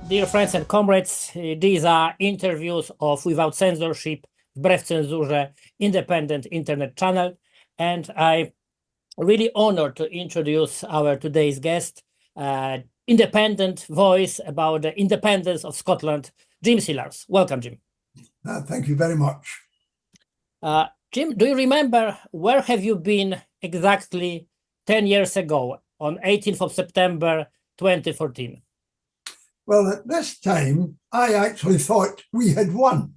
Dear friends and comrades, these are interviews of Without Censorship, Wbrew Cenzurze, independent internet channel, and I'm really honored to introduce our today's guest, independent voice about the independence of Scotland, Jim Sillars. Welcome, Jim. Thank you very much. Jim, do you remember where have you been exactly 10 years ago on 18th of September 2014? Well, at this time, I actually thought we had won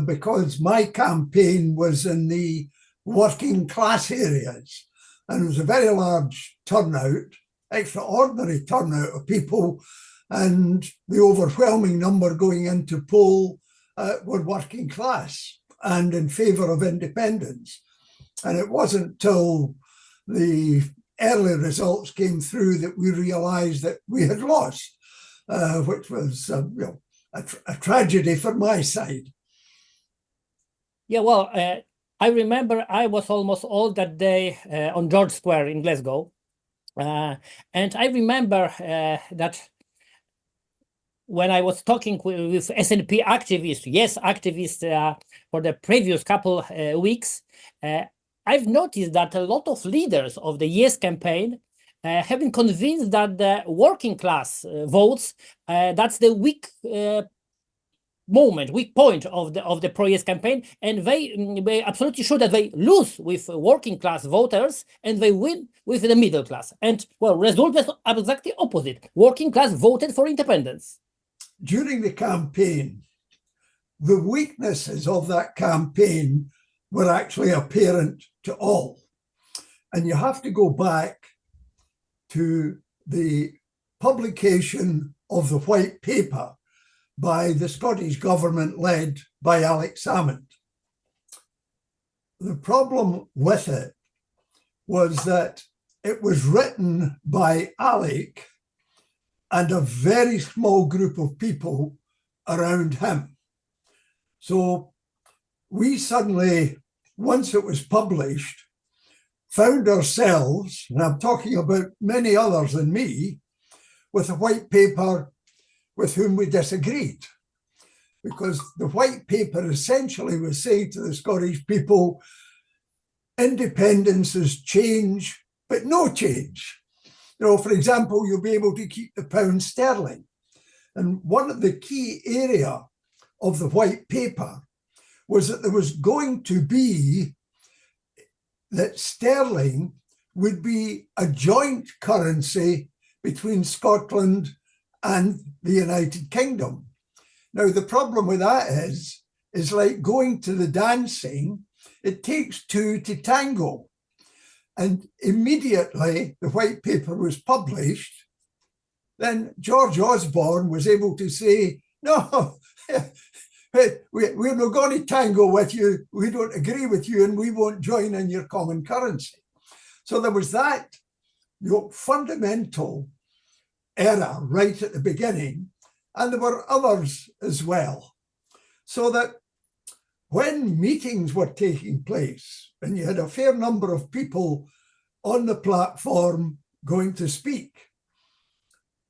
because my campaign was in the working class areas, and it was a very large turnout, extraordinary turnout of people, and the overwhelming number going into poll were working class and in favour of independence. And it wasn't till the early results came through that we realised that we had lost. Which was a tragedy for my side. Yeah, well, I remember I was almost all that day on George Square in Glasgow. And I remember that when I was talking with SNP activists, yes, activists for the previous couple weeks, I've noticed that a lot of leaders of the Yes campaign have been convinced that the working class votes, that's the weak point of the pro-Yes campaign, and they absolutely sure that they lose with working class voters and they win with the middle class. And well, result was exactly opposite. Working class voted for independence. During the campaign, the weaknesses of that campaign were actually apparent to all. And you have to go back to the publication of the White Paper by the Scottish government led by Alex Salmond. The problem with it was that it was written by Alec and a very small group of people around him. So we suddenly, once it was published, found ourselves, and I'm talking about many others than me, with a white paper with whom we disagreed. Because the white paper essentially was saying to the Scottish people, independence is change, but no change. You know, for example, you'll be able to keep the pound sterling. And one of the key area of the white paper was that there was going to be that sterling would be a joint currency between Scotland and the United Kingdom. Now, the problem with that is like going to the dancing, it takes two to tango. And immediately the white paper was published, then George Osborne was able to say, no, we're not going to tango with you, we don't agree with you, and we won't join in your common currency. So there was that fundamental error right at the beginning, and there were others as well. So that when meetings were taking place, and you had a fair number of people on the platform going to speak,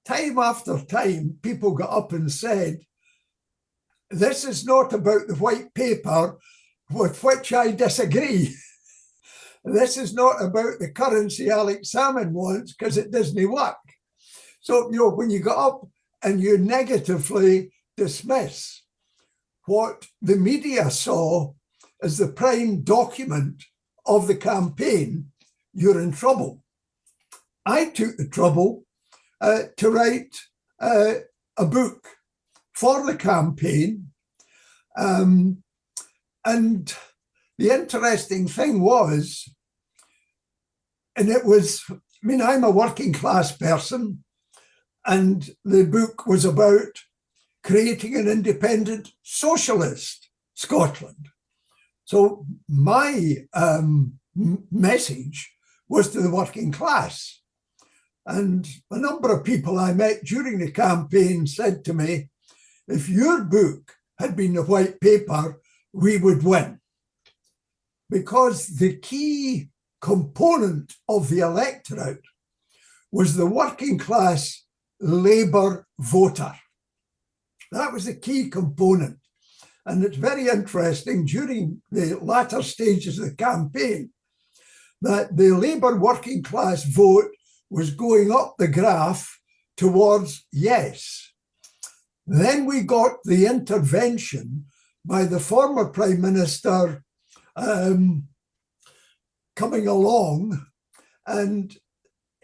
time after time, people got up and said, this is not about the white paper with which I disagree. This is not about the currency Alex Salmond wants because it doesn't work. So, you know, when you got up and you negatively dismiss what the media saw as the prime document of the campaign, you're in trouble. I took the trouble to write a book for the campaign. And the interesting thing was, and it was, I mean, I'm a working class person, and the book was about creating an independent socialist Scotland. So my message was to the working class. And a number of people I met during the campaign said to me, if your book had been the white paper, we would win. Because the key component of the electorate was the working class Labour voter. That was the key component. And it's very interesting during the latter stages of the campaign that the Labour working class vote was going up the graph towards yes. Then we got the intervention by the former Prime Minister coming along, and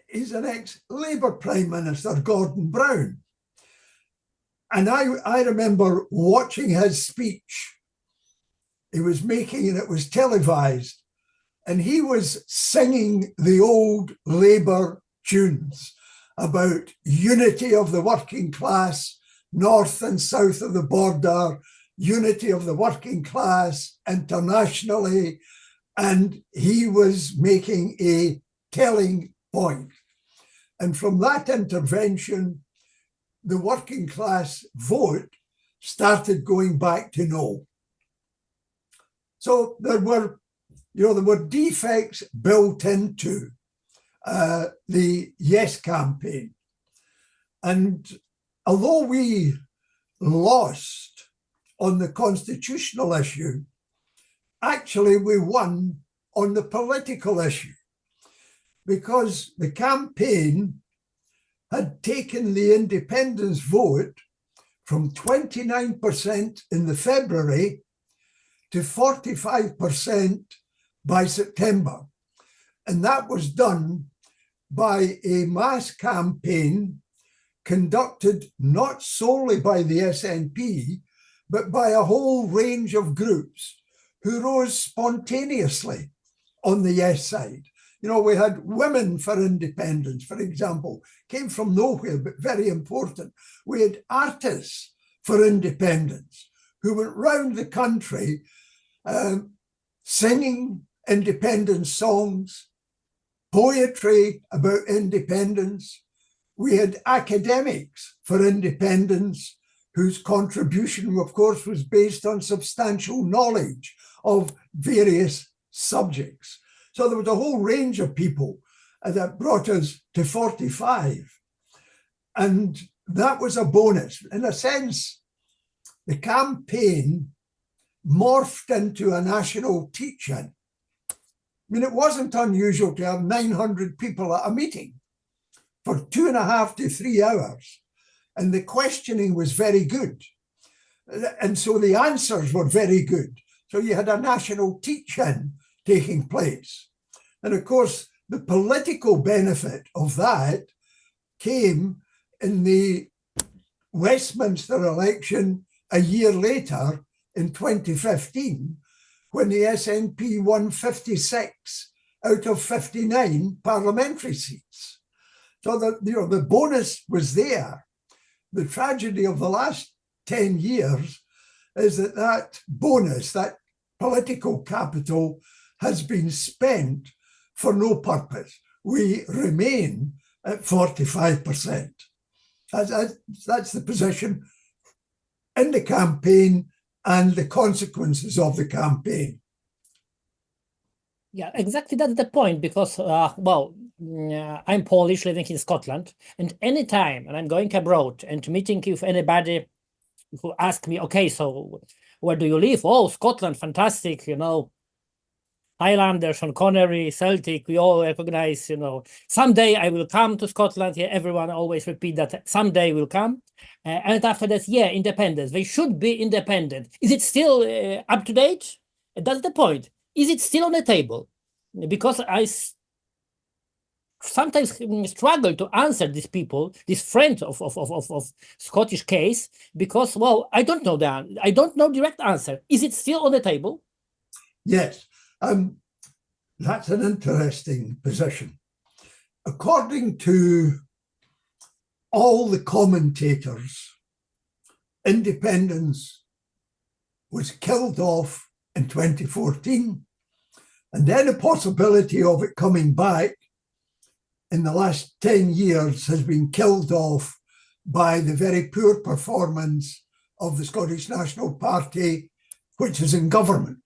he's an ex-Labour Prime Minister, Gordon Brown. And I remember watching his speech he was making, and it was televised, and he was singing the old Labour tunes about unity of the working class, north and south of the border, unity of the working class internationally, and he was making a telling point. And from that intervention, the working class vote started going back to no. So there were defects built into the yes campaign. And although we lost on the constitutional issue, actually we won on the political issue, because the campaign had taken the independence vote from 29% in the February to 45% by September. And that was done by a mass campaign conducted not solely by the SNP, but by a whole range of groups who rose spontaneously on the yes side. You know, we had Women for Independence, for example, came from nowhere, but very important. We had Artists for Independence, who went round the country singing independence songs, poetry about independence. We had Academics for Independence, whose contribution, of course, was based on substantial knowledge of various subjects. So there was a whole range of people that brought us to 45. And that was a bonus. In a sense, the campaign morphed into a national teach-in. I mean, it wasn't unusual to have 900 people at a meeting for 2.5 to 3 hours. And the questioning was very good. And so the answers were very good. So you had a national teach-in taking place. And of course, the political benefit of that came in the Westminster election a year later in 2015, when the SNP won 56 out of 59 parliamentary seats. So the bonus was there. The tragedy of the last 10 years is that bonus, that political capital, has been spent for no purpose. We remain at 45%. That's the position in the campaign and the consequences of the campaign. Yeah, exactly. That's the point, because, I'm Polish living in Scotland, and anytime, and I'm going abroad and meeting with anybody who asks me, okay, so where do you live? Oh, Scotland, fantastic, Highlanders, Sean Connery, Celtic, we all recognize, someday I will come to Scotland. Yeah, everyone always repeat that someday will come. And after that, yeah, independence. They should be independent. Is it still up to date? That's the point. Is it still on the table? Because I sometimes struggle to answer these people, this friend of Scottish case, because, well, I don't know I don't know direct answer. Is it still on the table? Yes. That's an interesting position. According to all the commentators, independence was killed off in 2014, and then the possibility of it coming back in the last 10 years has been killed off by the very poor performance of the Scottish National Party, which is in government.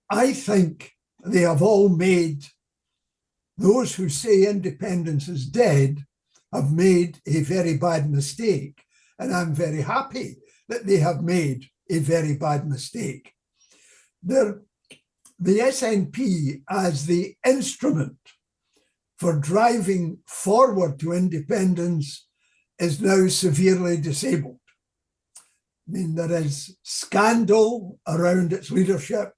I think they have all made, those who say independence is dead, have made a very bad mistake and I'm very happy that they have made a very bad mistake. The SNP as the instrument for driving forward to independence is now severely disabled. I mean, there is scandal around its leadership.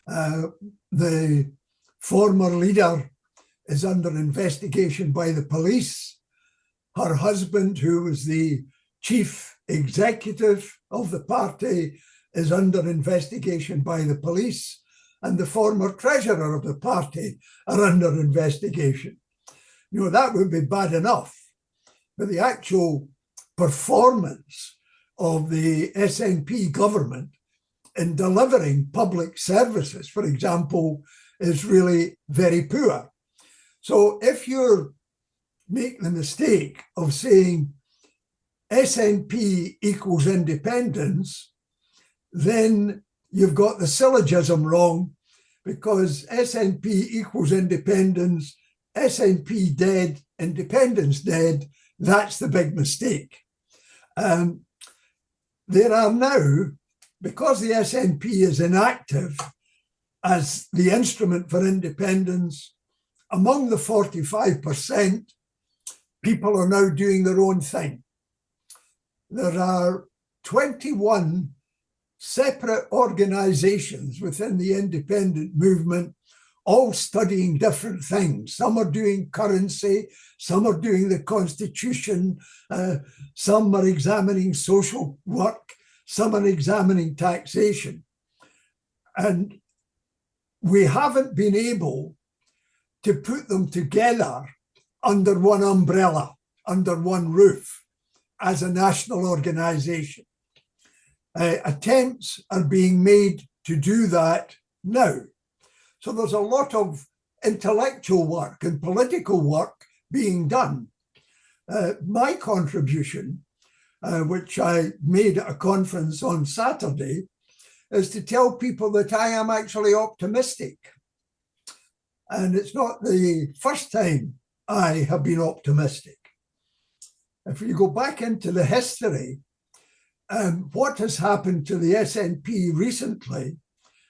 The former leader is under investigation by the police. Her husband, who was the chief executive of the party, is under investigation by the police, and the former treasurer of the party are under investigation. You know, that would be bad enough, but the actual performance of the SNP government in delivering public services, for example, is really very poor. So if you make the mistake of saying SNP equals independence, then you've got the syllogism wrong, because SNP equals independence, SNP dead, independence dead. That's the big mistake. There are now, because the SNP is inactive as the instrument for independence, among the 45%, people are now doing their own thing. There are 21 separate organizations within the independent movement, all studying different things. Some are doing currency, some are doing the constitution, some are examining social work, some are examining taxation. And we haven't been able to put them together under one umbrella, under one roof, as a national organization. Attempts are being made to do that now. So there's a lot of intellectual work and political work being done. My contribution, which I made at a conference on Saturday, is to tell people that I am actually optimistic. And it's not the first time I have been optimistic. If you go back into the history, what has happened to the SNP recently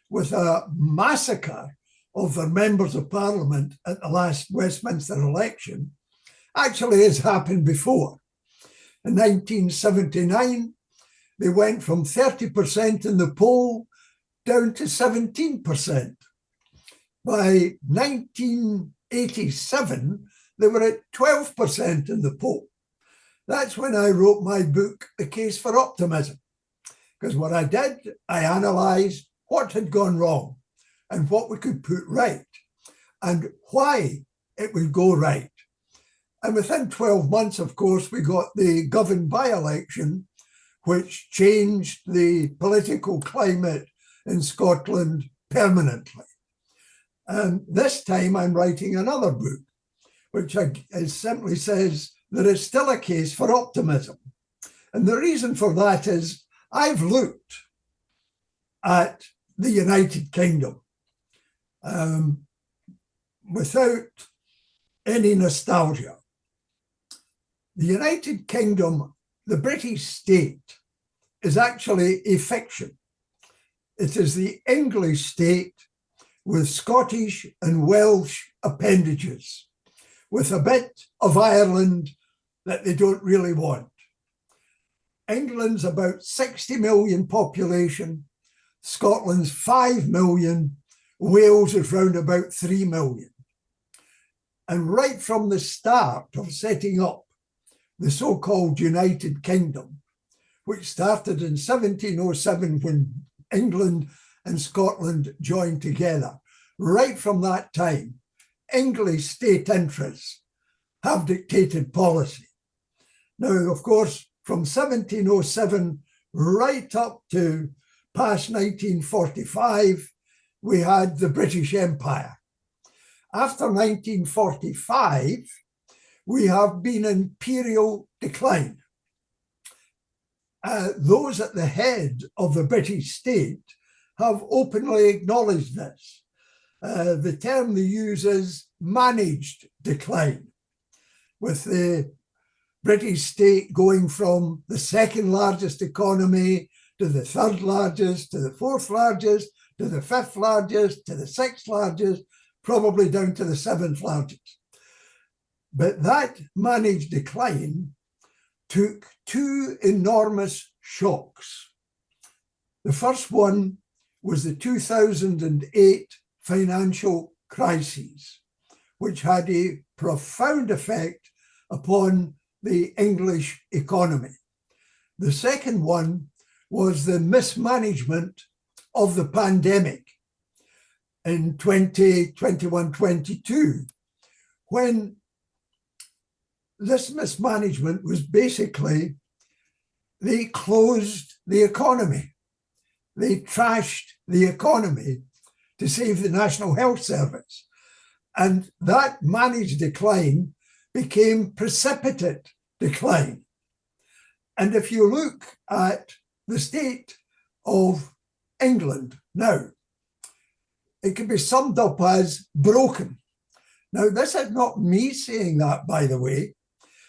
with a massacre of their members of parliament at the last Westminster election actually has happened before. In 1979, they went from 30% in the poll down to 17%. By 1987, they were at 12% in the poll. That's when I wrote my book, The Case for Optimism. Because what I did, I analysed what had gone wrong and what we could put right and why it would go right. And within 12 months, of course, we got the Govan by-election, which changed the political climate in Scotland permanently. And this time I'm writing another book, which simply says there is still a case for optimism. And the reason for that is I've looked at the United Kingdom without any nostalgia. The United Kingdom, the British state, is actually a fiction. It is the English state with Scottish and Welsh appendages, with a bit of Ireland that they don't really want. England's about 60 million population, Scotland's 5 million, Wales is round about 3 million. And right from the start of setting up the so-called United Kingdom, which started in 1707 when England and Scotland joined together, right from that time, English state interests have dictated policy. Now, of course, from 1707 right up to past 1945, we had the British Empire. After 1945, we have been in imperial decline. Those at the head of the British state have openly acknowledged this. The term they use is managed decline, with the British state going from the second largest economy to the third largest, to the fourth largest, to the fifth largest, to the sixth largest, probably down to the seventh largest. But that managed decline took two enormous shocks. The first one was the 2008 financial crisis, which had a profound effect upon the English economy. The second one was the mismanagement of the pandemic in 2021-22, when this mismanagement was basically they closed the economy. They trashed the economy to save the National Health Service. And that managed decline became precipitate decline. And if you look at the state of England now, it can be summed up as broken. Now, this is not me saying that, by the way.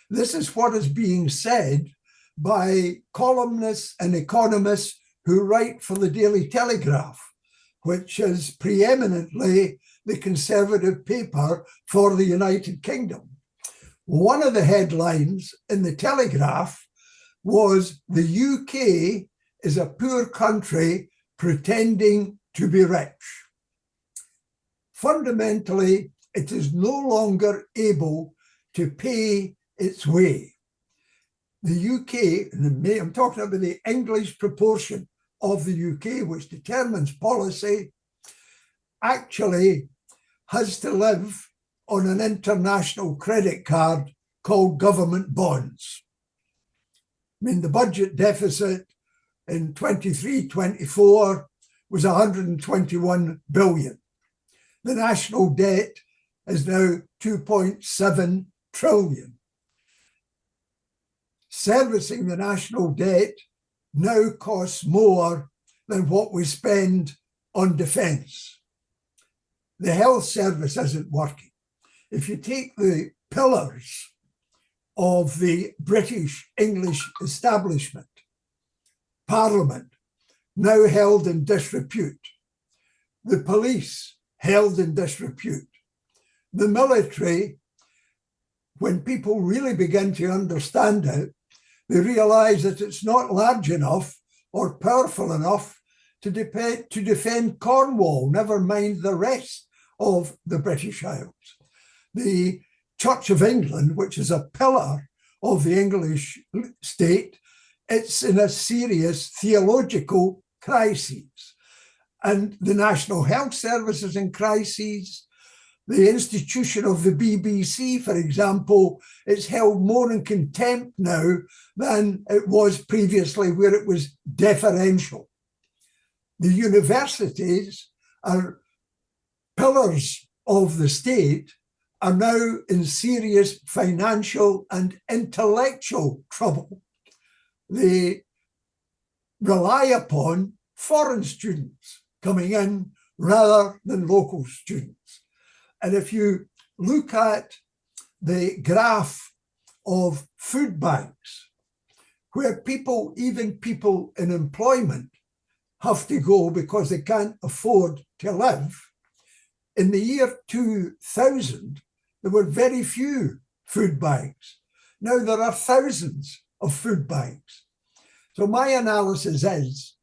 This is what is being said by columnists and economists who write for the Daily Telegraph, which is preeminently the conservative paper for the United Kingdom. One of the headlines in the Telegraph was, "The UK is a poor country pretending to be rich." Fundamentally, it is no longer able to pay its way. The UK, and I'm talking about the English proportion of the UK, which determines policy, actually has to live on an international credit card called government bonds. I mean, the budget deficit in 23-24 was 121 billion. The national debt is now 2.7 trillion. Servicing the national debt now costs more than what we spend on defence. The health service isn't working. If you take the pillars of the British English establishment, Parliament, now held in disrepute, the police held in disrepute, the military, when people really begin to understand it, they realise that it's not large enough or powerful enough to defend Cornwall, never mind the rest of the British Isles. The Church of England, which is a pillar of the English state, it's in a serious theological crisis. And the National Health Service is in crisis. The institution of the BBC, for example, is held more in contempt now than it was previously, where it was deferential. The universities are pillars of the state, are now in serious financial and intellectual trouble. They rely upon foreign students coming in rather than local students. And if you look at the graph of food banks, where people, even people in employment, have to go because they can't afford to live, in the year 2000, there were very few food banks. Now there are thousands of food banks. So my analysis is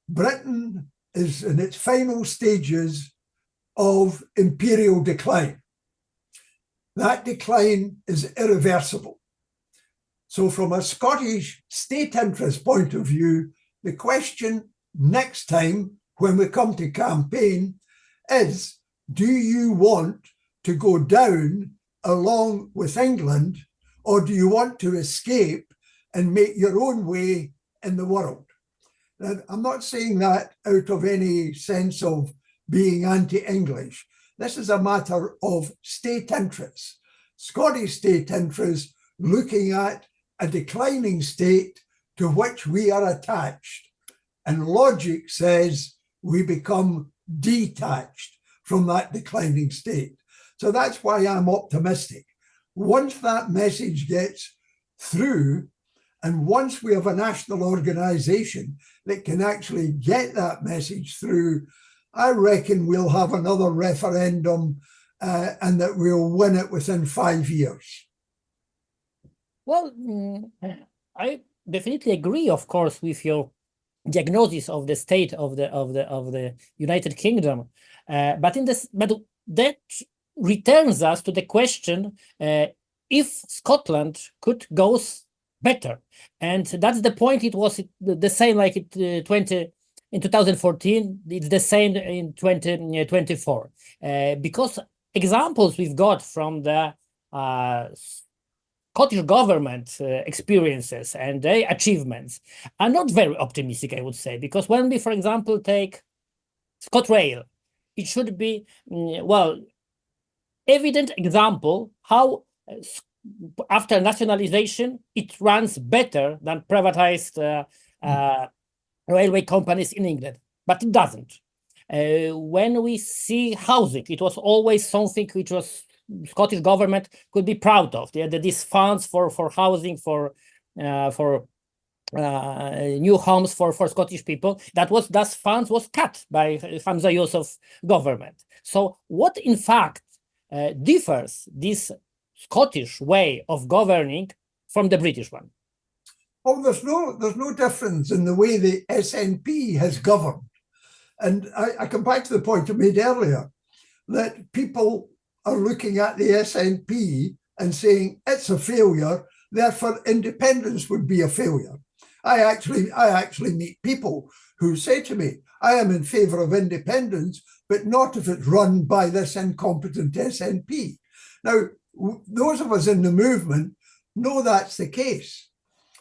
Britain is in its final stages of imperial decline. That decline is irreversible. So from a Scottish state interest point of view, the question next time when we come to campaign is, do you want to go down along with England, or do you want to escape and make your own way in the world? Now, I'm not saying that out of any sense of being anti-English. This is a matter of state interest, Scottish state interest, looking at a declining state to which we are attached. And logic says we become detached from that declining state. So that's why I'm optimistic. Once that message gets through. And once we have a national organisation that can actually get that message through, I reckon we'll have another referendum and that we'll win it within 5 years. Well, I definitely agree, of course, with your diagnosis of the state of the United Kingdom, but that returns us to the question if Scotland could go better, and that's the point. It was the same like in 2014. It's the same in 2024 because examples we've got from the Scottish government experiences and their achievements are not very optimistic, I would say, because when we, for example, take ScotRail, it should be, well, evident example how after nationalization, it runs better than privatized railway companies in England, but it doesn't. When we see housing, it was always something which was Scottish government could be proud of. These funds for housing, for new homes for Scottish people, those funds was cut by Andrzeja's government. So what in fact differs this Scottish way of governing from the British one? Oh, there's no difference in the way the SNP has governed. And I come back to the point I made earlier, that people are looking at the SNP and saying it's a failure, therefore independence would be a failure. I actually meet people who say to me, I am in favour of independence, but not if it's run by this incompetent SNP. Now, those of us in the movement know that's the case.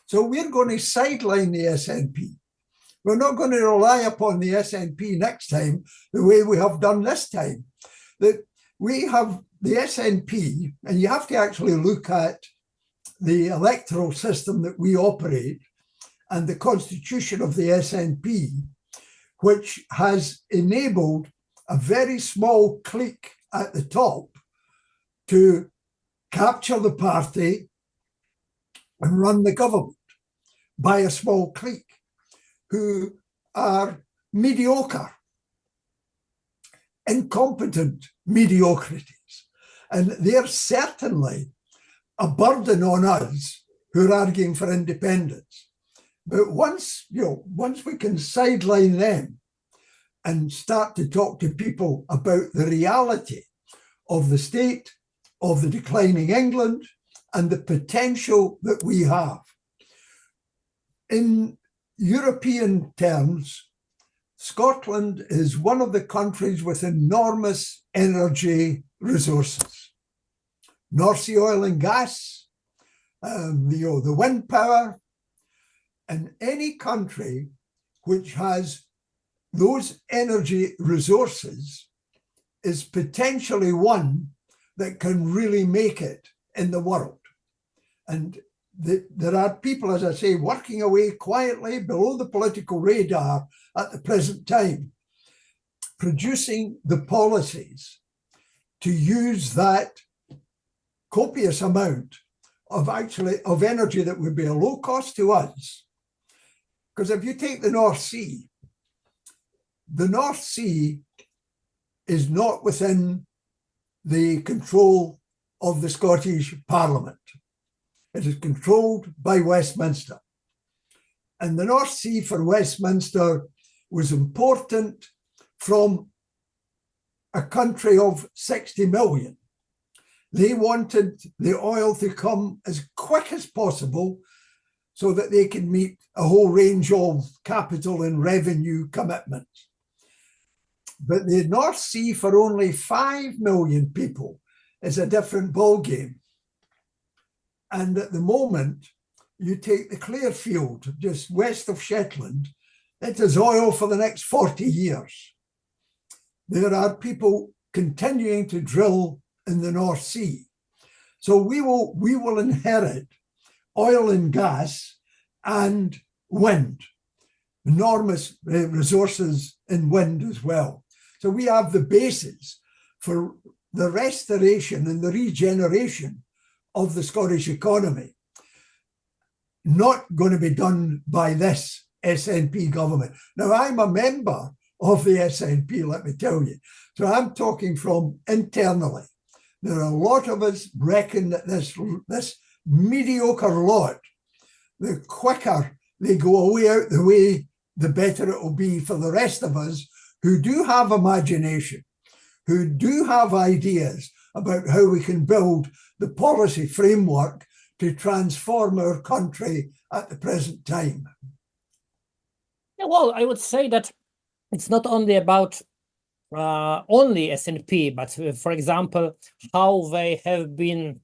So we're going to sideline the SNP. We're not going to rely upon the SNP next time the way we have done this time. That we have the SNP, and you have to actually look at the electoral system that we operate and the constitution of the SNP, which has enabled a very small clique at the top to capture the party and run the government by a small clique who are mediocre, incompetent mediocrities. And they're certainly a burden on us who are arguing for independence. But once we can sideline them and start to talk to people about the reality of the state, of the declining England, and the potential that we have. In European terms, Scotland is one of the countries with enormous energy resources. North Sea oil and gas, the wind power, and any country which has those energy resources is potentially one that can really make it in the world. And there are people, as I say, working away quietly below the political radar at the present time, producing the policies to use that copious amount of energy that would be a low cost to us. Because if you take the North Sea is not within the control of the Scottish Parliament. It is controlled by Westminster. And the North Sea for Westminster was important from a country of 60 million. They wanted the oil to come as quick as possible so that they can meet a whole range of capital and revenue commitments. But the North Sea for only 5 million people is a different ballgame. And at the moment, you take the Clearfield, just west of Shetland, it is oil for the next 40 years. There are people continuing to drill in the North Sea. So we will inherit oil and gas and wind, enormous resources in wind as well. So we have the basis for the restoration and the regeneration of the Scottish economy. not going to be done by this SNP government. Now, I'm a member of the SNP, let me tell you. So I'm talking from internally. There are a lot of us reckon that this mediocre lot, the quicker they go away out the way, the better it will be for the rest of us who do have imagination, who do have ideas about how we can build the policy framework to transform our country at the present time. Yeah, well, I would say that it's not only about only SNP, but for example, how they have been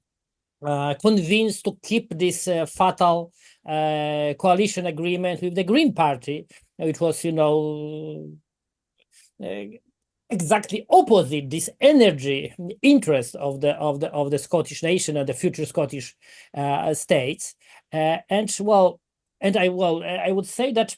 convinced to keep this fatal coalition agreement with the Green Party, which was, exactly opposite this energy interest of the Scottish nation and the future Scottish states. I would say that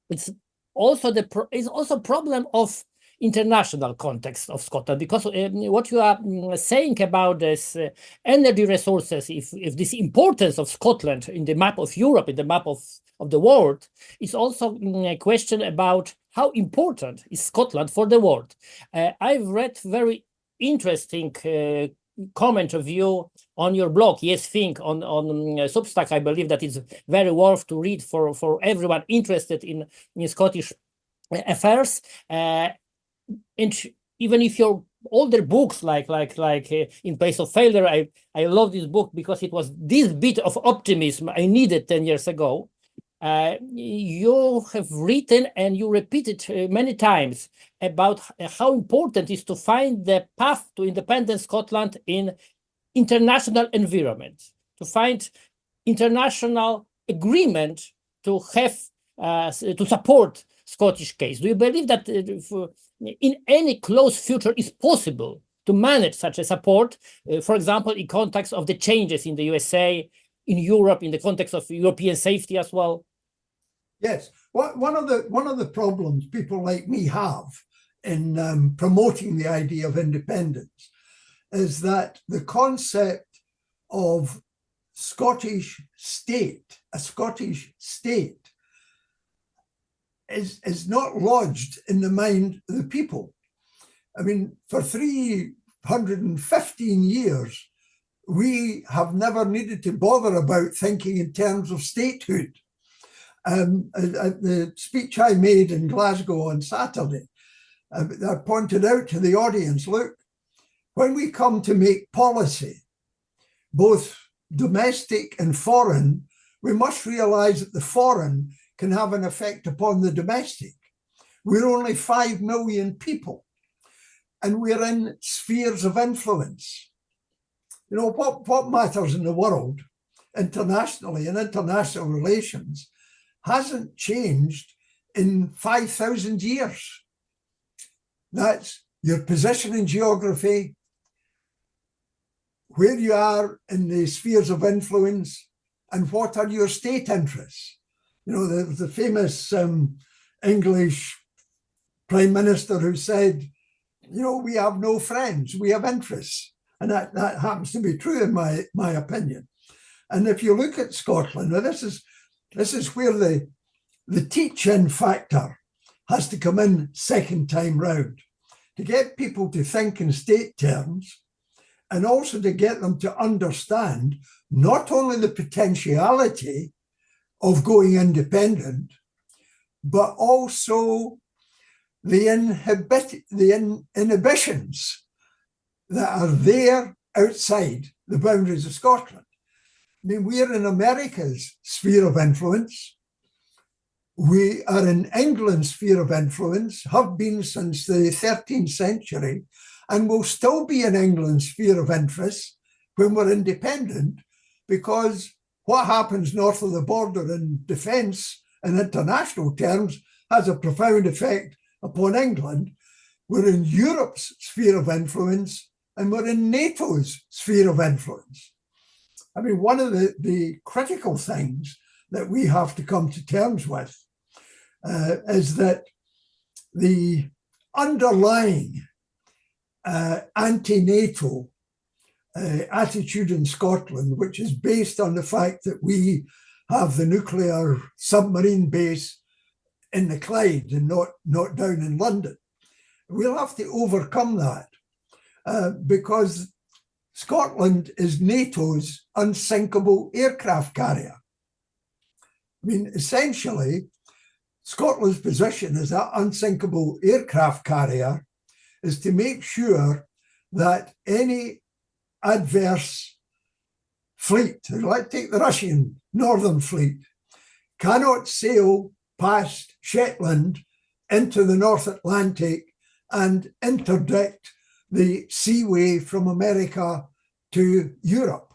it's also a problem of international context of Scotland, because what you are saying about this energy resources, if this importance of Scotland in the map of Europe, in the map of the world, is also a question about how important is Scotland for the world. I've read very interesting comment of you on your blog, Yes Think, on Substack. I believe that it's very worth to read for everyone interested in Scottish affairs. And even if your older books like In Place of Failure, I love this book because it was this bit of optimism I needed 10 years ago. You have written and you repeated many times about how important it is to find the path to independent Scotland in international environment, to find international agreement to have to support Scottish case. Do you believe that in any close future is possible to manage such a support, for example, in context of the changes in the USA, in Europe, in the context of European safety as well? Yes. One of the problems people like me have in promoting the idea of independence is that the concept of Scottish state, a Scottish state, is not lodged in the mind of the people. I mean, for 315 years, we have never needed to bother about thinking in terms of statehood. The speech I made in Glasgow on Saturday, I pointed out to the audience, look, when we come to make policy, both domestic and foreign, we must realize that the foreign can have an effect upon the domestic. We're only 5 million people, and we're in spheres of influence. You know, what matters in the world internationally and international relations hasn't changed in 5,000 years. That's your position in geography, where you are in the spheres of influence, and what are your state interests. You know, there's the famous English Prime Minister who said, you know, we have no friends, we have interests. And that happens to be true in my opinion. And if you look at Scotland, now this is where the teach-in factor has to come in second time round, to get people to think in state terms, and also to get them to understand not only the potentiality of going independent, but also the inhibitions that are there outside the boundaries of Scotland. I mean, we're in America's sphere of influence. We are in England's sphere of influence, have been since the 13th century, and will still be in England's sphere of interest when we're independent, because what happens north of the border in defence in international terms has a profound effect upon England. We're in Europe's sphere of influence, and we're in NATO's sphere of influence. I mean, one of the critical things that we have to come to terms with is that the underlying anti-NATO attitude in Scotland, which is based on the fact that we have the nuclear submarine base in the Clyde and not down in London. We'll have to overcome that because Scotland is NATO's unsinkable aircraft carrier. I mean, essentially, Scotland's position as that unsinkable aircraft carrier is to make sure that any adverse fleet, let's take the Russian Northern Fleet, cannot sail past Shetland into the North Atlantic and interdict the seaway from America to Europe.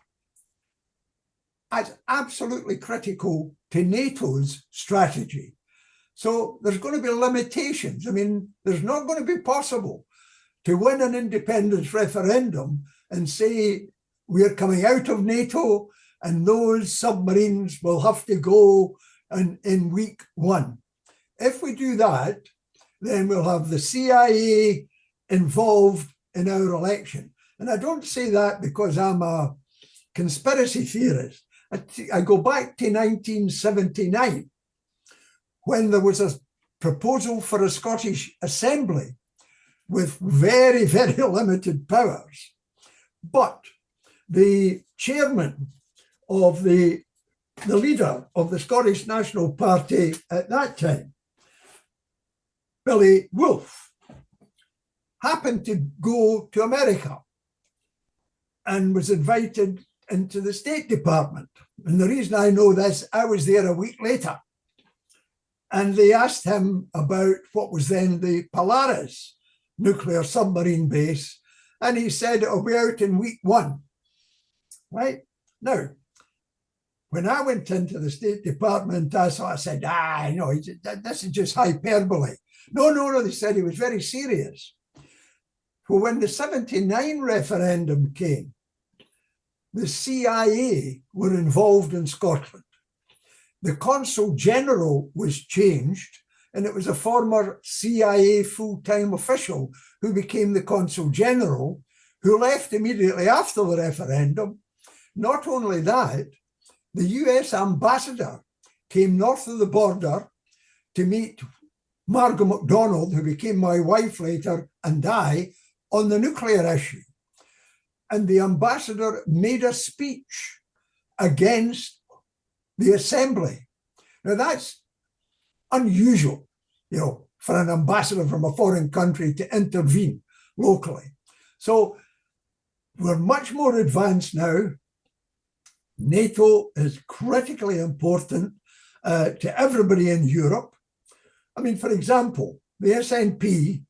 That's absolutely critical to NATO's strategy. So there's going to be limitations. I mean, there's not going to be possible to win an independence referendum and say we're coming out of NATO and those submarines will have to go in week one. If we do that, then we'll have the CIA involved in our election. And I don't say that because I'm a conspiracy theorist. I go back to 1979 when there was a proposal for a Scottish Assembly with very, very limited powers. But the chairman of the leader of the Scottish National Party at that time, Billy Wolfe, happened to go to America and was invited into the State Department. And the reason I know this, I was there a week later. And they asked him about what was then the Polaris nuclear submarine base. And he said it'll be out in week one. Right? Now, when I went into the State Department, I said, this is just hyperbole. No, they said he was very serious. Well, when the 79 referendum came, the CIA were involved in Scotland. The Consul General was changed, and it was a former CIA full-time official who became the Consul General, who left immediately after the referendum. Not only that, the US ambassador came north of the border to meet Margot MacDonald, who became my wife later, and I, on the nuclear issue. And the ambassador made a speech against the Assembly. Now that's unusual, for an ambassador from a foreign country to intervene locally. So we're much more advanced now. NATO is critically important to everybody in Europe. I mean, for example, the SNP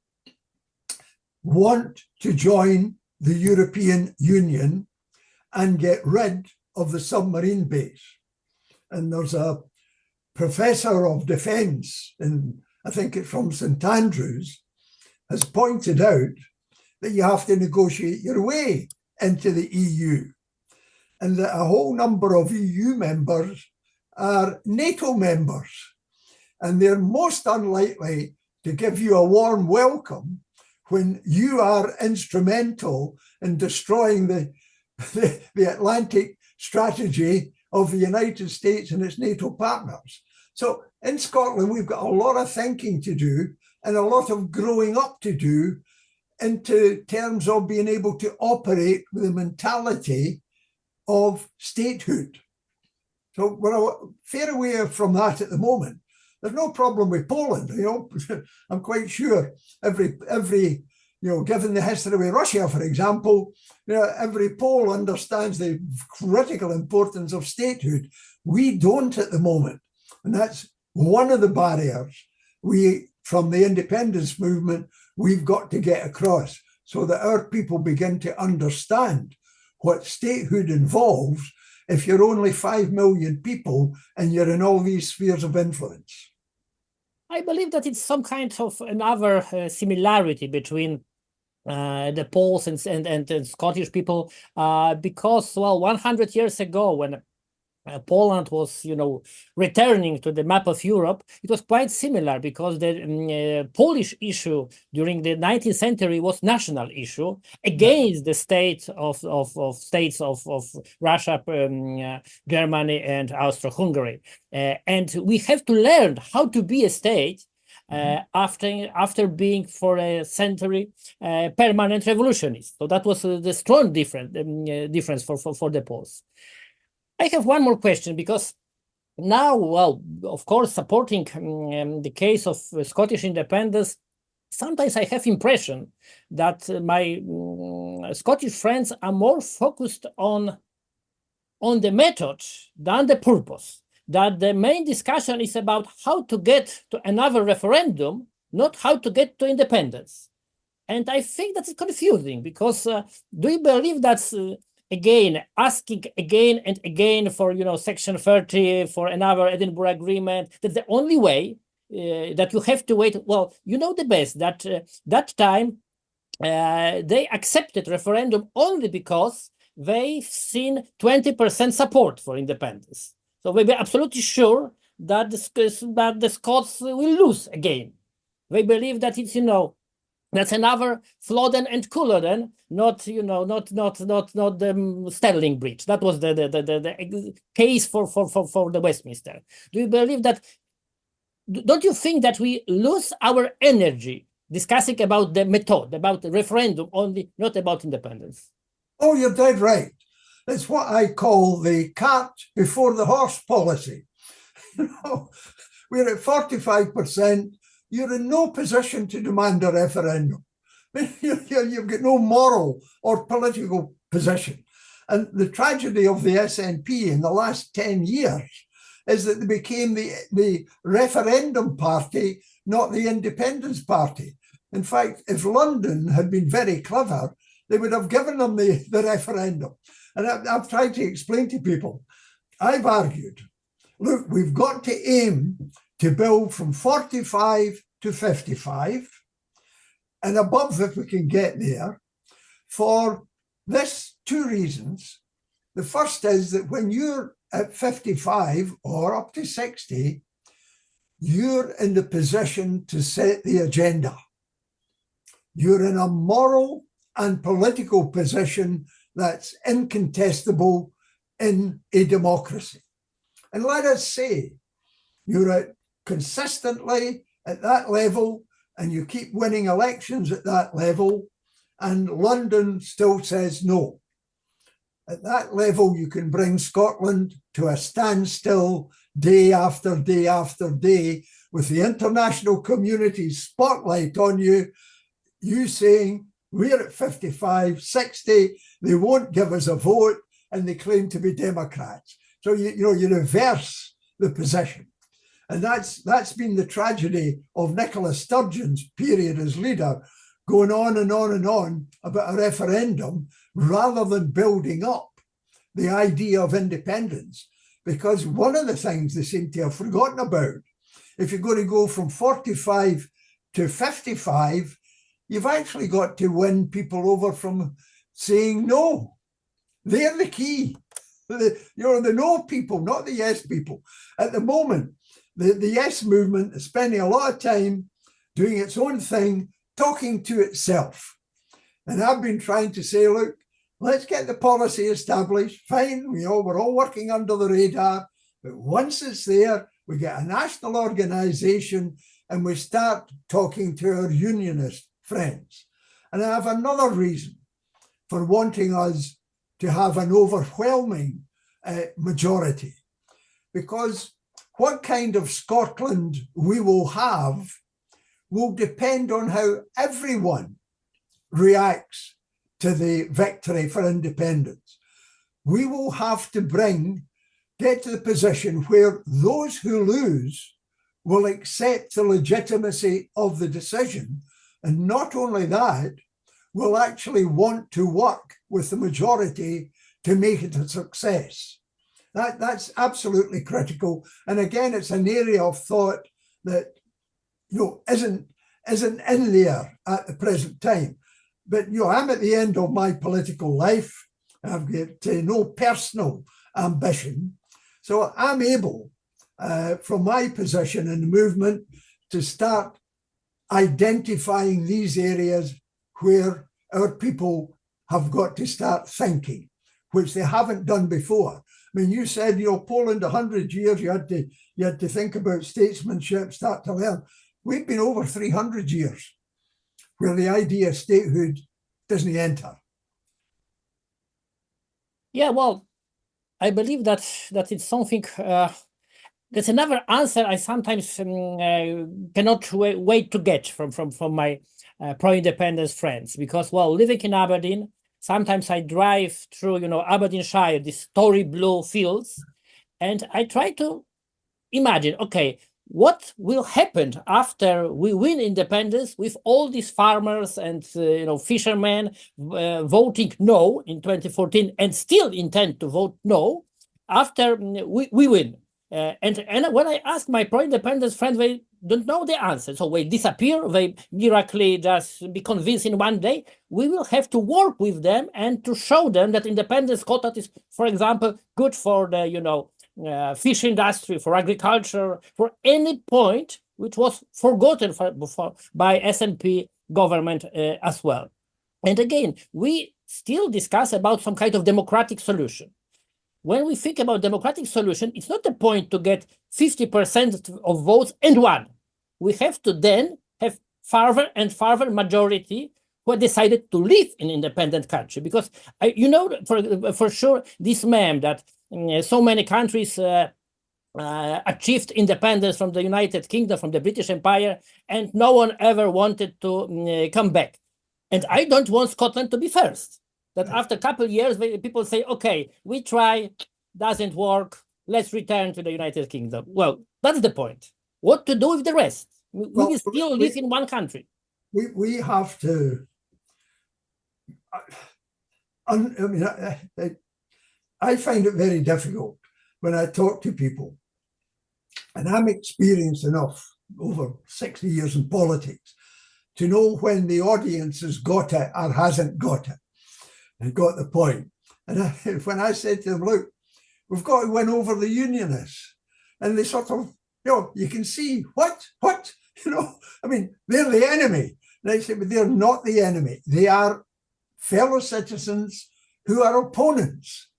want to join the European Union and get rid of the submarine base. And there's a professor of defence, and I think it's from St Andrews, has pointed out that you have to negotiate your way into the EU, and that a whole number of EU members are NATO members, and they're most unlikely to give you a warm welcome when you are instrumental in destroying the Atlantic strategy of the United States and its NATO partners. So in Scotland, we've got a lot of thinking to do and a lot of growing up to do into terms of being able to operate with the mentality of statehood. So we're a fair away from that at the moment. There's no problem with Poland, I'm quite sure every given the history with Russia, for example, every Pole understands the critical importance of statehood. We don't at the moment. And that's one of the barriers from the independence movement, we've got to get across so that our people begin to understand what statehood involves if you're only 5 million people and you're in all these spheres of influence. I believe that it's some kind of another similarity between the Poles and Scottish people, because, 100 years ago, when Poland was, returning to the map of Europe, it was quite similar, because the Polish issue during the 19th century was national issue against the states of Russia, Germany, and Austro-Hungary. And we have to learn how to be a state after being for a century permanent revolutionist. So that was the strong difference for the Poles. I have one more question, because now, well, of course, supporting the case of Scottish independence, sometimes I have impression that my Scottish friends are more focused on the method than the purpose. That the main discussion is about how to get to another referendum, not how to get to independence. And I think that's confusing, because do you believe that's again asking again and again for Section 30, for another Edinburgh Agreement? That's the only way, that you have to wait. Well, you know the best that that time they accepted referendum only because they've seen 20% support for independence. So they were absolutely sure that the Scots will lose again. They believe that it's that's another Flodden and Culloden, not the Stirling Bridge. That was the case for the Westminster. Do you believe that? Don't you think that we lose our energy discussing about the method, about the referendum only, not about independence? Oh, you're dead right. It's what I call the cart before the horse policy. We're at 45%. You're in no position to demand a referendum. You've got no moral or political position. And the tragedy of the SNP in the last 10 years is that they became the referendum party, not the independence party. In fact, if London had been very clever, they would have given them the referendum. And I've tried to explain to people, I've argued, look, we've got to aim to build from 45 to 55 and above if we can get there, for this two reasons. The first is that when you're at 55 or up to 60, you're in the position to set the agenda. You're in a moral and political position that's incontestable in a democracy. And let us say you're consistently at that level and you keep winning elections at that level, and London still says no. At that level, you can bring Scotland to a standstill day after day after day, with the international community's spotlight on you, you saying, we're at 55, 60, they won't give us a vote, and they claim to be Democrats. So you reverse the position. And that's been the tragedy of Nicola Sturgeon's period as leader, going on and on and on about a referendum rather than building up the idea of independence. Because one of the things they seem to have forgotten about, if you're going to go from 45 to 55, you've actually got to win people over from saying no. They're the key. The no people, not the yes people. At the moment, the yes movement is spending a lot of time doing its own thing, talking to itself. And I've been trying to say, look, let's get the policy established. Fine, we're all working under the radar. But once it's there, we get a national organization and we start talking to our unionist friends. And I have another reason for wanting us to have an overwhelming majority, because what kind of Scotland we will have will depend on how everyone reacts to the victory for independence. We will have to get to the position where those who lose will accept the legitimacy of the decision. And not only that, will actually want to work with the majority to make it a success. That's absolutely critical. And again, it's an area of thought that isn't in there at the present time. But I'm at the end of my political life. I've got no personal ambition. So I'm able, from my position in the movement, to start identifying these areas where our people have got to start thinking, which they haven't done before. I mean, you said, Poland, 100 years, you had to think about statesmanship, start to learn. We've been over 300 years where the idea of statehood doesn't enter. Yeah, well, I believe that it's something. That's another answer I sometimes cannot wait to get from my pro-independence friends, because, well, living in Aberdeen, sometimes I drive through, Aberdeenshire, these story blue fields, and I try to imagine, okay, what will happen after we win independence with all these farmers and fishermen voting no in 2014 and still intend to vote no after we win. And when I ask my pro-independence friends, they don't know the answer. So they disappear, they miraculously just be convinced in one day. We will have to work with them and to show them that independence quota is, for example, good for the, fish industry, for agriculture, for any point which was forgotten by SNP government as well. And again, we still discuss about some kind of democratic solution. When we think about democratic solution, it's not the point to get 50% of votes and won. We have to then have farther and farther majority who decided to live in an independent country. Because, for sure, this meme that so many countries achieved independence from the United Kingdom, from the British Empire, and no one ever wanted to come back. And I don't want Scotland to be first. That after a couple of years, people say, okay, we try, doesn't work, let's return to the United Kingdom. Well, that's the point. What to do with the rest? We will still live in one country. We have to, I find it very difficult when I talk to people, and I'm experienced enough over 60 years in politics to know when the audience has got it or hasn't got it. And got the point. And when I said to them, look, we've got to win over the Unionists. And they sort of, you can see, what? They're the enemy. And I said, but they're not the enemy. They are fellow citizens who are opponents,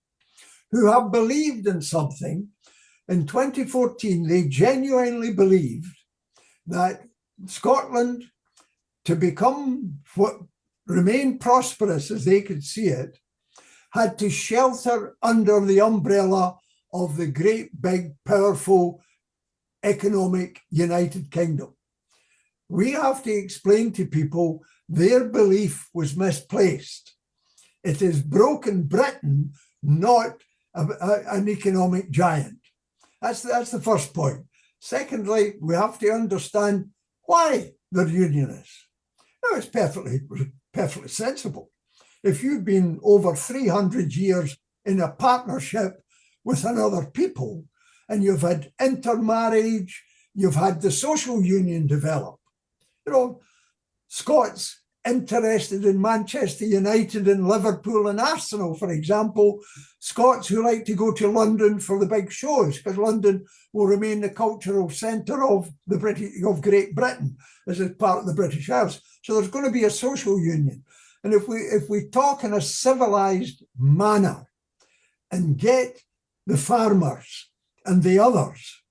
who have believed in something. In 2014, they genuinely believed that Scotland, to become remain prosperous as they could see it, had to shelter under the umbrella of the great, big, powerful, economic United Kingdom. We have to explain to people their belief was misplaced. It is broken Britain, not an economic giant. That's the first point. Secondly, we have to understand why they're unionists. Now, it's perfectly sensible. If you've been over 300 years in a partnership with another people, and you've had intermarriage, you've had the social union develop. Scots interested in Manchester United and Liverpool and Arsenal, for example. Scots who like to go to London for the big shows, because London will remain the cultural centre of Great Britain as a part of the British Isles. So there's going to be a social union. And if we talk in a civilized manner and get the farmers and the others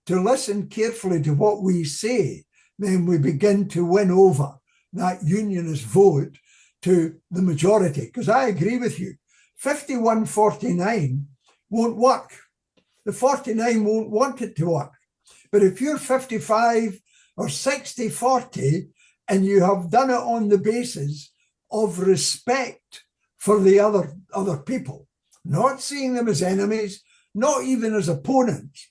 to listen carefully to what we say, then we begin to win over that unionist vote to the majority. Because I agree with you, 51-49 won't work. The 49 won't want it to work. But if you're 55 or 60-40 and you have done it on the basis of respect for the other people, not seeing them as enemies, not even as opponents,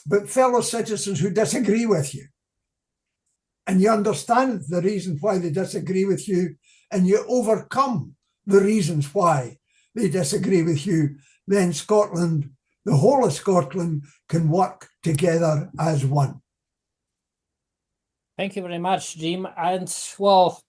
but fellow citizens who disagree with you, and you understand the reasons why they disagree with you, and you overcome the reasons why they disagree with you, then Scotland, the whole of Scotland, can work together as one. Thank you very much, Jim. And well,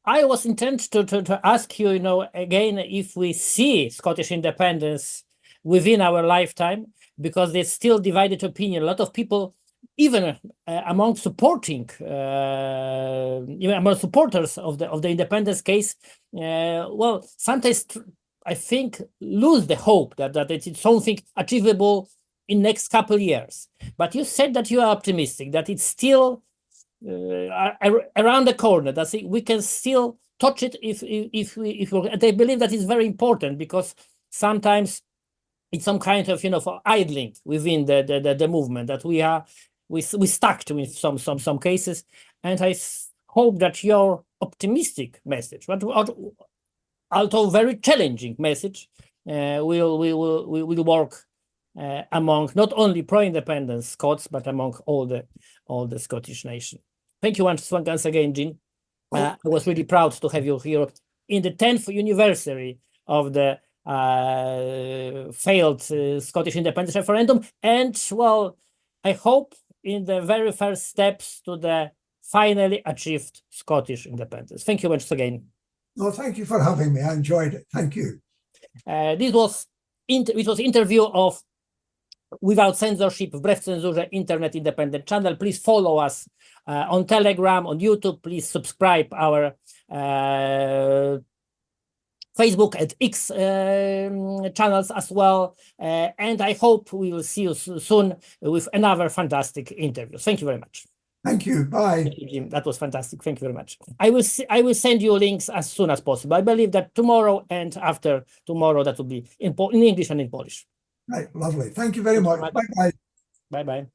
I was intent to ask you, again, if we see Scottish independence within our lifetime, because there's still divided opinion. A lot of people, even among supporters of the independence case, well, sometimes I think lose the hope that it's something achievable in next couple of years. But you said that you are optimistic, that it's still around the corner, that we can still touch it if we. And I believe that is very important, because sometimes it's some kind of idling within the movement, that we stuck to in some cases. And I hope that your optimistic message, but although very challenging message, will work among not only pro-independence Scots, but among all the Scottish nation. Thank you once again, Jean. I was really proud to have you here in the 10th anniversary of the failed Scottish independence referendum, and well, I hope in the very first steps to the finally achieved Scottish independence. Thank you once again. No, thank you for having me. I enjoyed it. Thank you. This was interview of Without Censorship, Wbrew Cenzurze Internet Independent Channel. Please follow us on Telegram, on YouTube. Please subscribe our Facebook and X channels as well. And I hope we will see you soon with another fantastic interview. Thank you very much. Thank you. Bye. Thank you, Jim. That was fantastic. Thank you very much. I will send you links as soon as possible. I believe that tomorrow and after tomorrow, that will be in English and in Polish. Right. Lovely. Thank you very much. Bye-bye. Bye-bye.